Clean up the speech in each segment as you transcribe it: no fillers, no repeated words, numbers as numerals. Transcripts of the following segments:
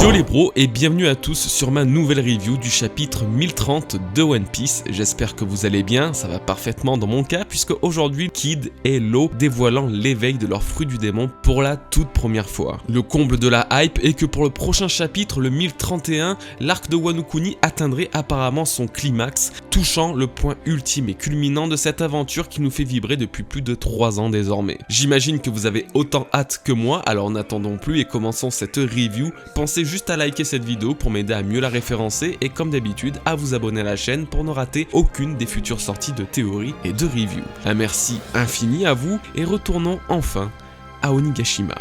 Yo les bros et bienvenue à tous sur ma nouvelle review du chapitre 1030 de One Piece. J'espère que vous allez bien, ça va parfaitement dans mon cas puisque aujourd'hui Kid et Law dévoilant l'éveil de leur fruit du démon pour la toute première fois. Le comble de la hype est que pour le prochain chapitre, le 1031, l'arc de Wano Kuni atteindrait apparemment son climax, touchant le point ultime et culminant de cette aventure qui nous fait vibrer depuis plus de 3 ans désormais. J'imagine que vous avez autant hâte que moi, alors n'attendons plus et commençons cette review. Pensez juste à liker cette vidéo pour m'aider à mieux la référencer et comme d'habitude à vous abonner à la chaîne pour ne rater aucune des futures sorties de théories et de reviews. Un merci infini à vous et retournons enfin à Onigashima.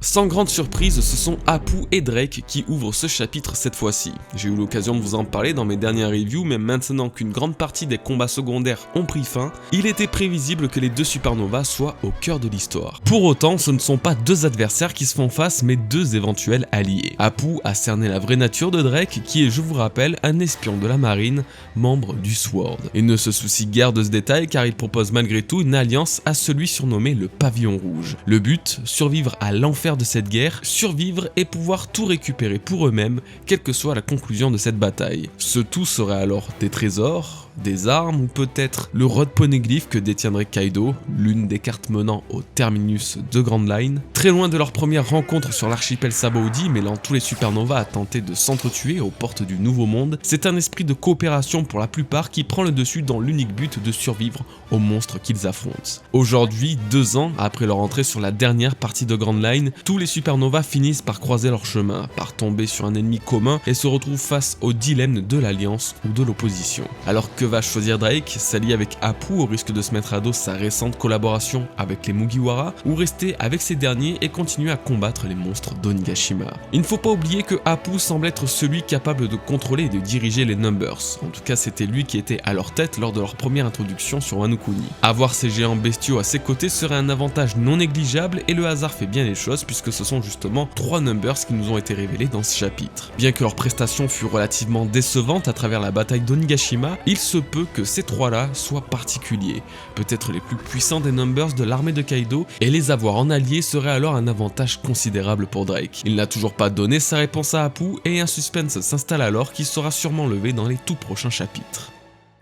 Sans grande surprise, ce sont Apu et Drake qui ouvrent ce chapitre cette fois-ci. J'ai eu l'occasion de vous en parler dans mes dernières reviews, mais maintenant qu'une grande partie des combats secondaires ont pris fin, il était prévisible que les deux supernovas soient au cœur de l'histoire. Pour autant, ce ne sont pas deux adversaires qui se font face, mais deux éventuels alliés. Apu a cerné la vraie nature de Drake, qui est, je vous rappelle, un espion de la marine, membre du SWORD. Il ne se soucie guère de ce détail car il propose malgré tout une alliance à celui surnommé le Pavillon Rouge. Le but, survivre à l'enfer de cette guerre, survivre et pouvoir tout récupérer pour eux-mêmes, quelle que soit la conclusion de cette bataille. Ce tout serait alors des trésors, des armes ou peut-être le Rod Poneglyph que détiendrait Kaido, l'une des cartes menant au terminus de Grand Line. Très loin de leur première rencontre sur l'archipel Sabaody, mêlant tous les supernovas à tenter de s'entretuer aux portes du Nouveau Monde, c'est un esprit de coopération pour la plupart qui prend le dessus dans l'unique but de survivre aux monstres qu'ils affrontent. Aujourd'hui, 2 ans après leur entrée sur la dernière partie de Grand Line, tous les supernovas finissent par croiser leur chemin, par tomber sur un ennemi commun et se retrouvent face au dilemme de l'alliance ou de l'opposition. Alors que va choisir Drake, s'allier avec Apu au risque de se mettre à dos sa récente collaboration avec les Mugiwara ou rester avec ces derniers et continuer à combattre les monstres d'Onigashima. Il ne faut pas oublier que Apu semble être celui capable de contrôler et de diriger les Numbers. En tout cas, c'était lui qui était à leur tête lors de leur première introduction sur Wano Kuni. Avoir ces géants bestiaux à ses côtés serait un avantage non négligeable et le hasard fait bien les choses puisque ce sont justement 3 Numbers qui nous ont été révélés dans ce chapitre. Bien que leur prestation fût relativement décevante à travers la bataille d'Onigashima, il se peut que ces 3-là soient particuliers, peut-être les plus puissants des Numbers de l'armée de Kaido, et les avoir en alliés serait alors un avantage considérable pour Drake. Il n'a toujours pas donné sa réponse à Apu et un suspense s'installe alors qui sera sûrement levé dans les tout prochains chapitres.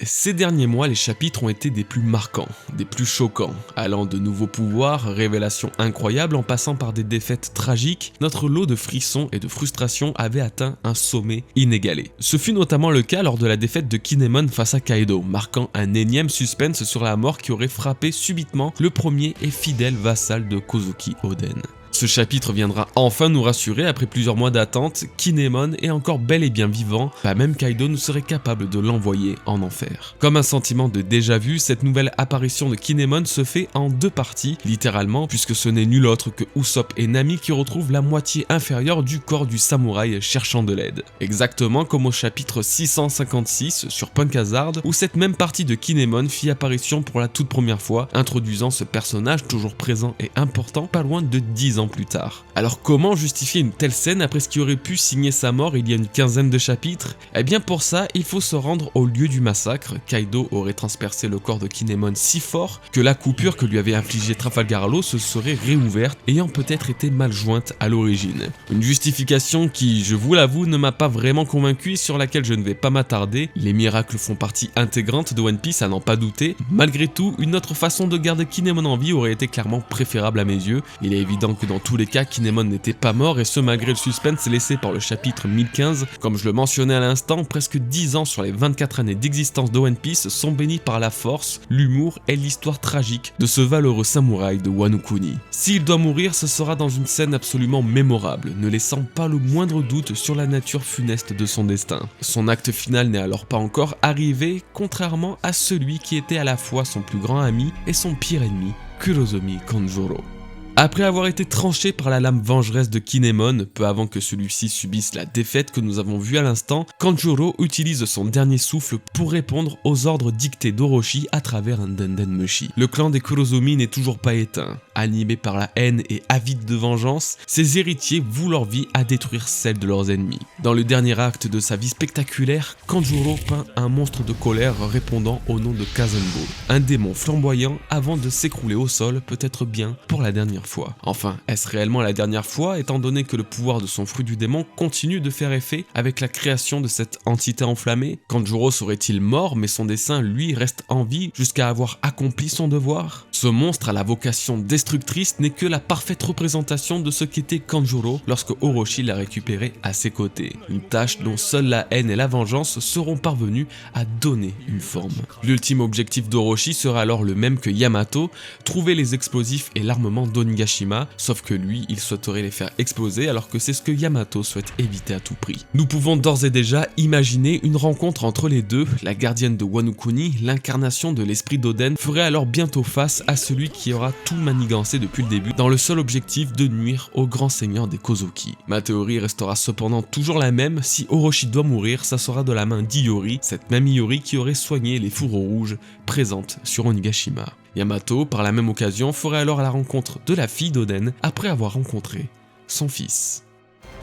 Ces derniers mois, les chapitres ont été des plus marquants, des plus choquants, allant de nouveaux pouvoirs, révélations incroyables en passant par des défaites tragiques, notre lot de frissons et de frustrations avait atteint un sommet inégalé. Ce fut notamment le cas lors de la défaite de Kinemon face à Kaido, marquant un énième suspense sur la mort qui aurait frappé subitement le premier et fidèle vassal de Kozuki Oden. Ce chapitre viendra enfin nous rassurer après plusieurs mois d'attente, Kinemon est encore bel et bien vivant, pas même Kaido ne serait capable de l'envoyer en enfer. Comme un sentiment de déjà-vu, cette nouvelle apparition de Kinemon se fait en 2 parties, littéralement, puisque ce n'est nul autre que Usopp et Nami qui retrouvent la moitié inférieure du corps du samouraï cherchant de l'aide. Exactement comme au chapitre 656 sur Punk Hazard, où cette même partie de Kinemon fit apparition pour la toute première fois, introduisant ce personnage toujours présent et important pas loin de 10 ans plus tard. Alors comment justifier une telle scène après ce qui aurait pu signer sa mort il y a une quinzaine de chapitres? Eh bien pour ça, il faut se rendre au lieu du massacre. Kaido aurait transpercé le corps de Kinemon si fort que la coupure que lui avait infligée Trafalgar Law se serait réouverte, ayant peut-être été mal jointe à l'origine. Une justification qui, je vous l'avoue, ne m'a pas vraiment convaincu et sur laquelle je ne vais pas m'attarder. Les miracles font partie intégrante de One Piece à n'en pas douter. Malgré tout, une autre façon de garder Kinemon en vie aurait été clairement préférable à mes yeux. Il est évident que dans tous les cas, Kinemon n'était pas mort et ce malgré le suspense laissé par le chapitre 1015. Comme je le mentionnais à l'instant, presque 10 ans sur les 24 années d'existence de One Piece sont bénis par la force, l'humour et l'histoire tragique de ce valeureux samouraï de Wano Kuni. S'il doit mourir, ce sera dans une scène absolument mémorable, ne laissant pas le moindre doute sur la nature funeste de son destin. Son acte final n'est alors pas encore arrivé, contrairement à celui qui était à la fois son plus grand ami et son pire ennemi, Kurozomi Kanjuro. Après avoir été tranché par la lame vengeresse de Kinemon, peu avant que celui-ci subisse la défaite que nous avons vue à l'instant, Kanjuro utilise son dernier souffle pour répondre aux ordres dictés d'Orochi à travers un Denden Mushi. Le clan des Kurozomi n'est toujours pas éteint. Animés par la haine et avides de vengeance, ces héritiers vouent leur vie à détruire celle de leurs ennemis. Dans le dernier acte de sa vie spectaculaire, Kanjuro peint un monstre de colère répondant au nom de Kazenbo, un démon flamboyant avant de s'écrouler au sol, peut-être bien pour la dernière fois. Enfin, est-ce réellement la dernière fois, étant donné que le pouvoir de son fruit du démon continue de faire effet avec la création de cette entité enflammée? Kanjuro serait-il mort, mais son dessein, lui, reste en vie jusqu'à avoir accompli son devoir? Ce monstre à la vocation destructrice n'est que la parfaite représentation de ce qu'était Kanjuro lorsque Orochi l'a récupéré à ses côtés. Une tâche dont seule la haine et la vengeance seront parvenues à donner une forme. L'ultime objectif d'Orochi sera alors le même que Yamato, trouver les explosifs et l'armement d'Onigashima, sauf que lui, il souhaiterait les faire exploser alors que c'est ce que Yamato souhaite éviter à tout prix. Nous pouvons d'ores et déjà imaginer une rencontre entre les deux. La gardienne de Wano Kuni, l'incarnation de l'esprit d'Oden, ferait alors bientôt face à celui qui aura tout manigancé depuis le début dans le seul objectif de nuire au grand seigneur des Kozuki. Ma théorie restera cependant toujours la même: si Orochi doit mourir, ça sera de la main d'Iori, cette même Iori qui aurait soigné les fourreaux rouges présentes sur Onigashima. Yamato, par la même occasion, ferait alors la rencontre de la fille d'Oden après avoir rencontré son fils.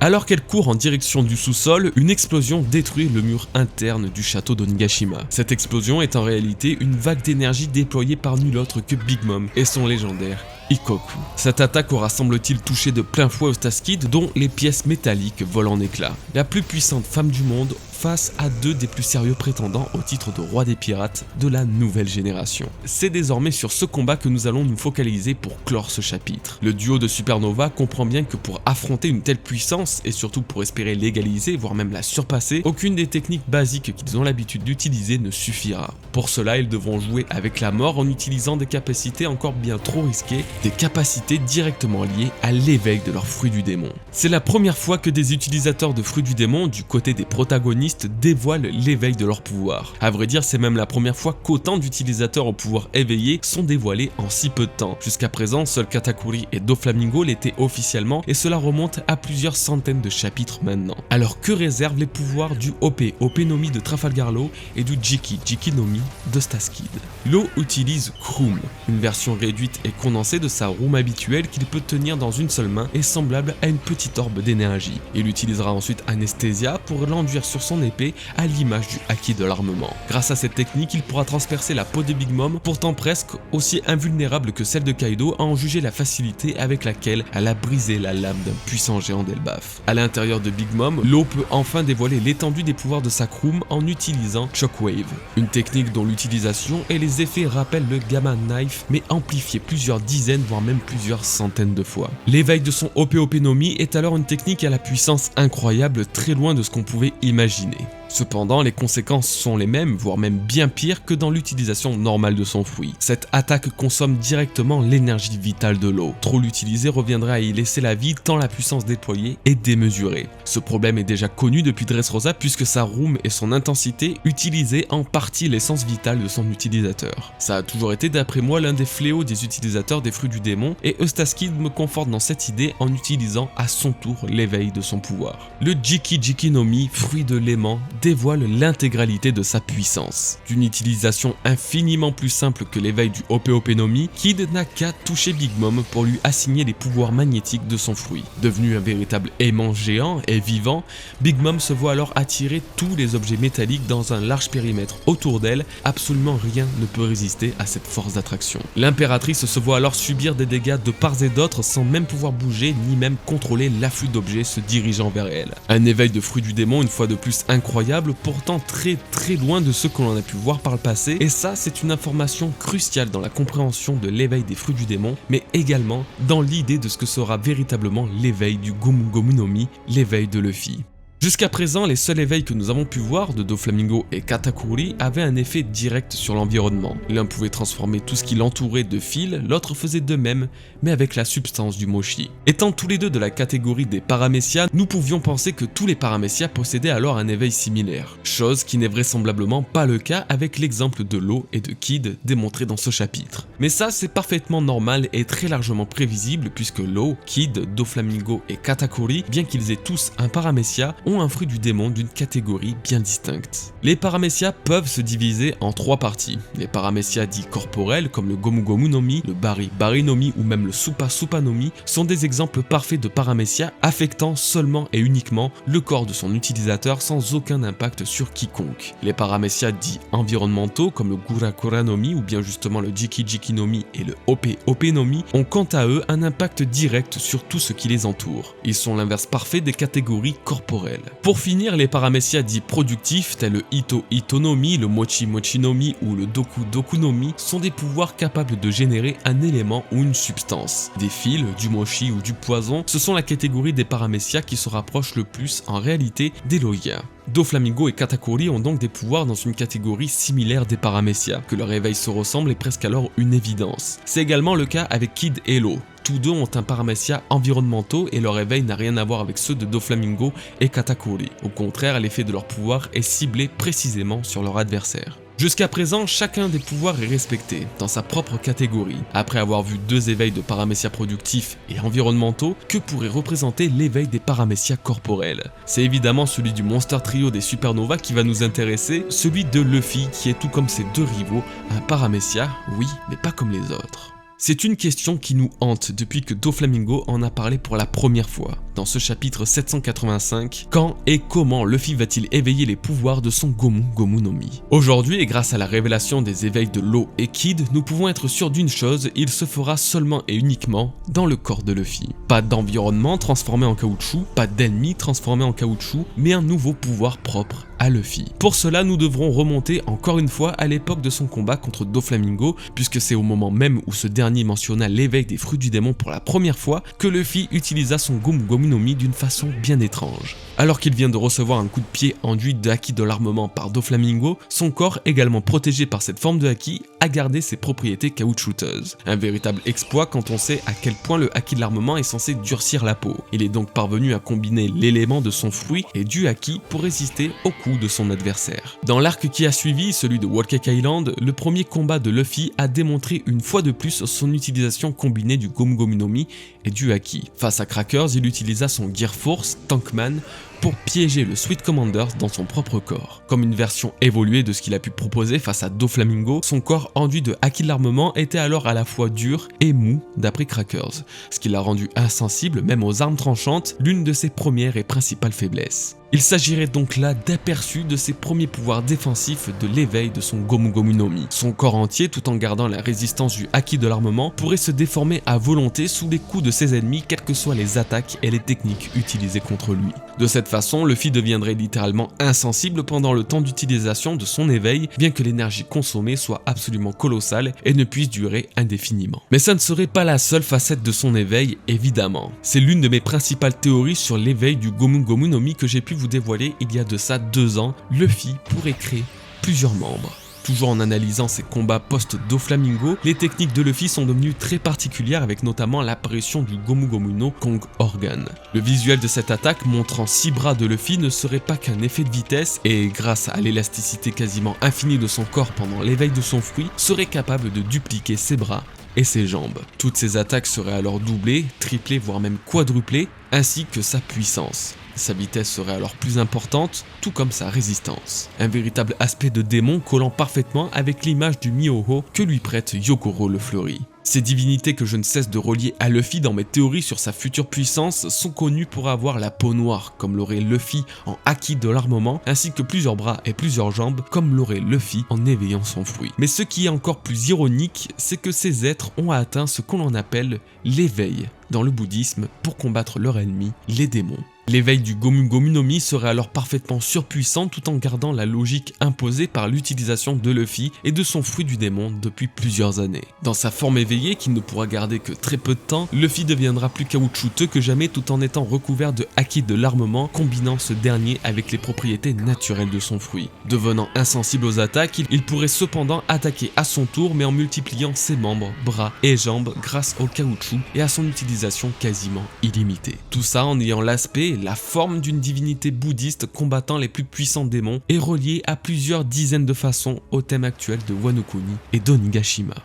Alors qu'elle court en direction du sous-sol, une explosion détruit le mur interne du château d'Onigashima. Cette explosion est en réalité une vague d'énergie déployée par nul autre que Big Mom et son légendaire Ikkoku. Cette attaque aura semble-t-il touché de plein fouet Eustaskid, dont les pièces métalliques volent en éclats. La plus puissante femme du monde face à deux des plus sérieux prétendants au titre de roi des pirates de la nouvelle génération. C'est désormais sur ce combat que nous allons nous focaliser pour clore ce chapitre. Le duo de Supernova comprend bien que pour affronter une telle puissance, et surtout pour espérer l'égaliser, voire même la surpasser, aucune des techniques basiques qu'ils ont l'habitude d'utiliser ne suffira. Pour cela, ils devront jouer avec la mort en utilisant des capacités encore bien trop risquées, des capacités directement liées à l'éveil de leur fruit du démon. C'est la première fois que des utilisateurs de fruit du démon, du côté des protagonistes, dévoilent l'éveil de leur pouvoir. À vrai dire, c'est même la première fois qu'autant d'utilisateurs au pouvoir éveillé sont dévoilés en si peu de temps. Jusqu'à présent, seuls Katakuri et Doflamingo l'étaient officiellement, et cela remonte à plusieurs centaines de chapitres maintenant. Alors que réservent les pouvoirs du OP Nomi de Trafalgar Law et du Jiki Nomi de Staskid? Law utilise Kroom, une version réduite et condensée de sa room habituelle qu'il peut tenir dans une seule main et semblable à une petite orbe d'énergie. Il utilisera ensuite Anesthesia pour l'enduire sur son épée à l'image du haki de l'armement. Grâce à cette technique, il pourra transpercer la peau de Big Mom, pourtant presque aussi invulnérable que celle de Kaido, à en juger la facilité avec laquelle elle a brisé la lame d'un puissant géant d'Elbaf. À l'intérieur de Big Mom, Law peut enfin dévoiler l'étendue des pouvoirs de sa Kroom en utilisant Shockwave, une technique dont l'utilisation et les effets rappellent le Gamma Knife, mais amplifié plusieurs dizaines voire même plusieurs centaines de fois. L'éveil de son OP Nomi est alors une technique à la puissance incroyable, très loin de ce qu'on pouvait imaginer. Cependant, les conséquences sont les mêmes, voire même bien pires que dans l'utilisation normale de son fruit. Cette attaque consomme directement l'énergie vitale de Law. Trop l'utiliser reviendrait à y laisser la vie tant la puissance déployée est démesurée. Ce problème est déjà connu depuis Dressrosa puisque sa room et son intensité utilisaient en partie l'essence vitale de son utilisateur. Ça a toujours été d'après moi l'un des fléaux des utilisateurs des fruits du démon, et Eustaskid me conforte dans cette idée en utilisant à son tour l'éveil de son pouvoir. Le Jiki Nomi, fruit de l'aimant, dévoile l'intégralité de sa puissance. D'une utilisation infiniment plus simple que l'éveil du OP Nomi, Kid n'a qu'à toucher Big Mom pour lui assigner les pouvoirs magnétiques de son fruit. Devenu un véritable aimant géant et vivant, Big Mom se voit alors attirer tous les objets métalliques dans un large périmètre autour d'elle. Absolument rien ne peut résister à cette force d'attraction. L'impératrice se voit alors subir des dégâts de part et d'autre sans même pouvoir bouger ni même contrôler l'afflux d'objets se dirigeant vers elle. Un éveil de fruit du démon une fois de plus incroyable, pourtant très loin de ce que l'on a pu voir par le passé, et ça c'est une information cruciale dans la compréhension de l'éveil des fruits du démon, mais également dans l'idée de ce que sera véritablement l'éveil du Gomu Nomi, l'éveil de Luffy. Jusqu'à présent, les seuls éveils que nous avons pu voir de Doflamingo et Katakuri avaient un effet direct sur l'environnement. L'un pouvait transformer tout ce qui l'entourait de fil, l'autre faisait de même, mais avec la substance du mochi. Étant tous les deux de la catégorie des paramécias, nous pouvions penser que tous les paramécias possédaient alors un éveil similaire, chose qui n'est vraisemblablement pas le cas avec l'exemple de Law et de Kid démontré dans ce chapitre. Mais ça c'est parfaitement normal et très largement prévisible puisque Law, Kid, Doflamingo et Katakuri, bien qu'ils aient tous un paramécia, ont un fruit du démon d'une catégorie bien distincte. Les paramécias peuvent se diviser en 3 parties. Les paramécias dits corporels comme le Gomu Gomu no Mi, le Bari Bari no Mi ou même le Supa Supa no Mi sont des exemples parfaits de paramécias affectant seulement et uniquement le corps de son utilisateur sans aucun impact sur quiconque. Les paramécias dits environnementaux comme le Gura Gura no Mi ou bien justement le Jiki Jiki no Mi et le Ope Ope no Mi ont quant à eux un impact direct sur tout ce qui les entoure. Ils sont l'inverse parfait des catégories corporelles. Pour finir, les paramécias dits productifs tels le Ito Ito no Mi, le Mochi Mochi no Mi ou le Doku Doku no Mi sont des pouvoirs capables de générer un élément ou une substance. Des fils, du mochi ou du poison, ce sont la catégorie des paramécias qui se rapprochent le plus en réalité des logia. Doflamingo et Katakuri ont donc des pouvoirs dans une catégorie similaire des paramécias, que leur réveil se ressemble est presque alors une évidence. C'est également le cas avec Kid et Law. Tous deux ont un paramécia environnementaux et leur réveil n'a rien à voir avec ceux de Doflamingo et Katakuri. Au contraire, l'effet de leur pouvoir est ciblé précisément sur leur adversaire. Jusqu'à présent, chacun des pouvoirs est respecté dans sa propre catégorie. Après avoir vu 2 éveils de paramécias productifs et environnementaux, que pourrait représenter l'éveil des paramécias corporels? C'est évidemment celui du Monster Trio des Supernovas qui va nous intéresser, celui de Luffy qui est tout comme ses 2 rivaux, un paramécia, oui, mais pas comme les autres. C'est une question qui nous hante depuis que Doflamingo en a parlé pour la première fois. Dans ce chapitre 785, quand et comment Luffy va-t-il éveiller les pouvoirs de son Gomu Gomu no Mi? Aujourd'hui, et grâce à la révélation des éveils de Law et Kid, nous pouvons être sûrs d'une chose, il se fera seulement et uniquement dans le corps de Luffy. Pas d'environnement transformé en caoutchouc, pas d'ennemis transformés en caoutchouc, mais un nouveau pouvoir propre à Luffy. Pour cela, nous devrons remonter encore une fois à l'époque de son combat contre Doflamingo, puisque c'est au moment même où ce dernier mentionna l'éveil des fruits du démon pour la première fois que Luffy utilisa son Gomu Gomu no Mi d'une façon bien étrange. Alors qu'il vient de recevoir un coup de pied enduit de haki de l'armement par Doflamingo, son corps, également protégé par cette forme de haki, a gardé ses propriétés caoutchouteuses. Un véritable exploit quand on sait à quel point le haki de l'armement est censé durcir la peau. Il est donc parvenu à combiner l'élément de son fruit et du haki pour résister aux coups de son adversaire. Dans l'arc qui a suivi, celui de Whole Cake Island, le premier combat de Luffy a démontré une fois de plus son utilisation combinée du Gomu Gomu no Mi et du haki. Face à Crackers, il utilisa son Gear Force, Tankman, pour piéger le Sweet Commander dans son propre corps. Comme une version évoluée de ce qu'il a pu proposer face à Doflamingo, son corps enduit de haki de l'armement était alors à la fois dur et mou d'après Crackers, ce qui l'a rendu insensible même aux armes tranchantes, l'une de ses premières et principales faiblesses. Il s'agirait donc là d'aperçus de ses premiers pouvoirs défensifs de l'éveil de son Gomu Gomu no Mi. Son corps entier, tout en gardant la résistance du haki de l'armement, pourrait se déformer à volonté sous les coups de ses ennemis, quelles que soient les attaques et les techniques utilisées contre lui. De cette façon, Luffy deviendrait littéralement insensible pendant le temps d'utilisation de son éveil, bien que l'énergie consommée soit absolument colossale et ne puisse durer indéfiniment. Mais ça ne serait pas la seule facette de son éveil, évidemment. C'est l'une de mes principales théories sur l'éveil du Gomu Gomu no Mi que j'ai pu vous dévoiler il y a de ça 2 ans. Luffy pourrait créer plusieurs membres. Toujours en analysant ses combats post-Doflamingo, les techniques de Luffy sont devenues très particulières avec notamment l'apparition du Gomu Gomu no Kong Organ. Le visuel de cette attaque montrant 6 bras de Luffy ne serait pas qu'un effet de vitesse et grâce à l'élasticité quasiment infinie de son corps pendant l'éveil de son fruit, serait capable de dupliquer ses bras et ses jambes. Toutes ces attaques seraient alors doublées, triplées voire même quadruplées, ainsi que sa puissance. Sa vitesse serait alors plus importante, tout comme sa résistance. Un véritable aspect de démon collant parfaitement avec l'image du Mihoho que lui prête Yogoro le Fleuri. Ces divinités que je ne cesse de relier à Luffy dans mes théories sur sa future puissance sont connues pour avoir la peau noire, comme l'aurait Luffy en haki de l'armement, ainsi que plusieurs bras et plusieurs jambes, comme l'aurait Luffy en éveillant son fruit. Mais ce qui est encore plus ironique, c'est que ces êtres ont atteint ce qu'on appelle l'éveil dans le bouddhisme pour combattre leur ennemi, les démons. L'éveil du Gomu Gomu no Mi serait alors parfaitement surpuissant tout en gardant la logique imposée par l'utilisation de Luffy et de son fruit du démon depuis plusieurs années. Dans sa forme éveillée, qu'il ne pourra garder que très peu de temps, Luffy deviendra plus caoutchouteux que jamais tout en étant recouvert de haki de l'armement, combinant ce dernier avec les propriétés naturelles de son fruit. Devenant insensible aux attaques, il pourrait cependant attaquer à son tour mais en multipliant ses membres, bras et jambes grâce au caoutchouc et à son utilisation quasiment illimitée. Tout ça en ayant l'aspect la forme d'une divinité bouddhiste combattant les plus puissants démons et reliée à plusieurs dizaines de façons au thème actuel de Wano Kuni et d'Onigashima.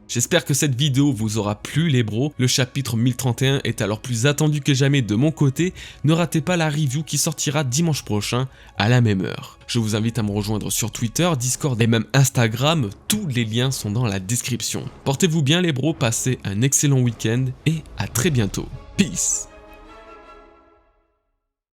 J'espère que cette vidéo vous aura plu les bros, le chapitre 1031 est alors plus attendu que jamais de mon côté, ne ratez pas la review qui sortira dimanche prochain à la même heure. Je vous invite à me rejoindre sur Twitter, Discord et même Instagram, tous les liens sont dans la description. Portez-vous bien les bros, passez un excellent week-end et à très bientôt. Peace.